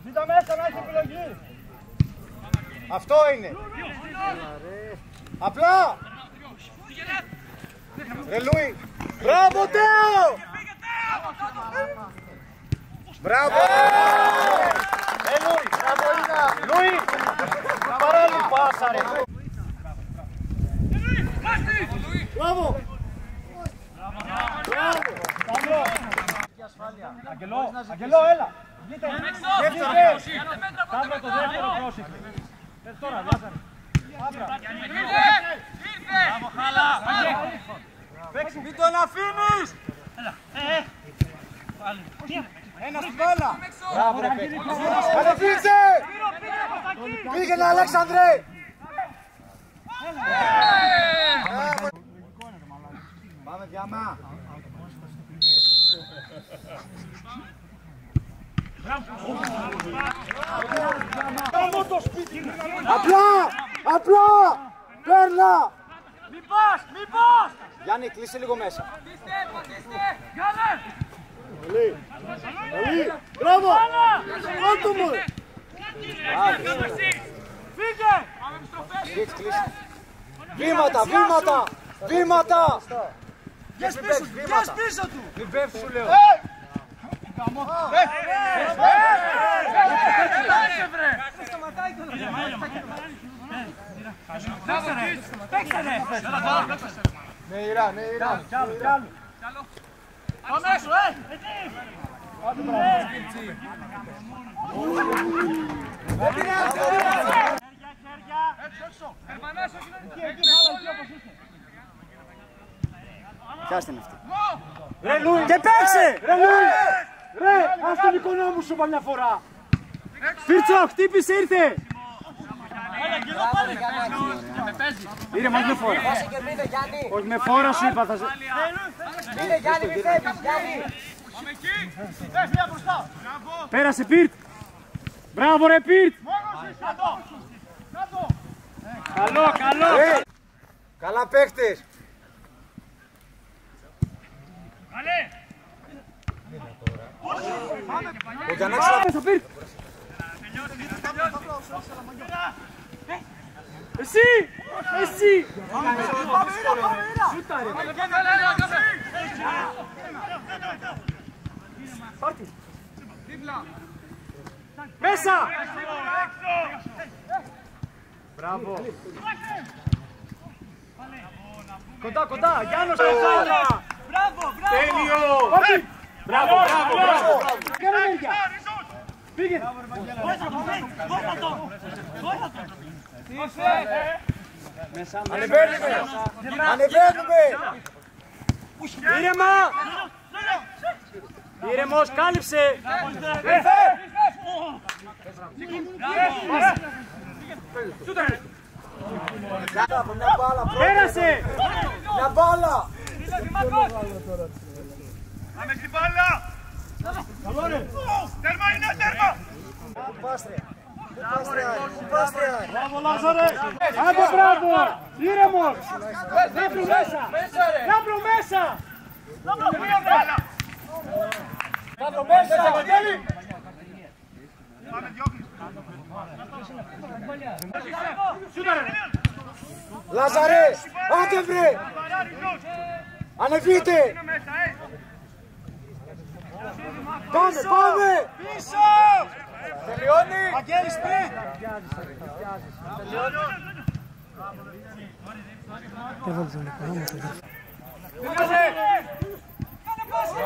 Ζήτα μέσα να έχει επιλογή. Αυτό είναι. Απλά. Ρε Λούι. Μπράβο Τέο. Μπράβο. Λούι. Μπράβο Ίνα. Λούι. Παράλληλη πάσα ρε. Μπράβο. Μπράβο. Αγγελό, έλα. Κάμερα το δεύτερο πρόσεχε. Τώρα, Λάζαρε. Μην τον αφήνεις! Ένα στην μπάλα! Μπράβο ρε παιδί! Ανεβήσε! Πήγαινε Αλέξανδρε! Πάμε διάμα! Απλά! Παίρνα! Μη πας! Γιάννη, κλείσε λίγο μέσα. Καλή! Μπράβο! Ότο μου! Φύγε! Βήματα! Γες πίσω του! Μην πέφτει σου λέω. Νεϊρά. Κι άλλο. Πάμε έξω, Πιάστε με αυτή. Ρε Λούι! Και παίξε! Ρε Λούι! Ρε! Ας τον οικονόμου σου είπα μια φορά! Πίρτσο! Χτύπησε! Ήρθε! Ήρε μας με φόρα. Όχι με φόρα σου είπα θα σε... Ήρε Γιάννη, μη φεύγεις, Γιάννη! Πέρασε Πίρτ! Μπράβο ρε Πίρτ! Καλό! Καλά παίχτες! Ο Γιαννάκης θα πέσει Πίρτ! Εσύ! Σούτα ρε! Πάρτι! Μέσα! Μπράβο! Κοντά! Γιάννος κοντά! Μπράβο! Τέλειο! Μπράβο! Κάνε ενέργεια! Πήγαινε! Ανεβαίνουμε! Ήρεμος, κάλυψε! Πέρασε! Μια μπάλα! Πάμε στην μπάλα! Τέρμα είναι, τέρμα! Μπράβο Λάζαρε! Άντε μπράβο! Ήρεμος! Λάμπρο μέσα! Λάζαρε! Άντε βρε! Ανεβείτε! Πάμε! Πίσω! Τελειώνει! Αγγέλης πριν! Κάνε πάση!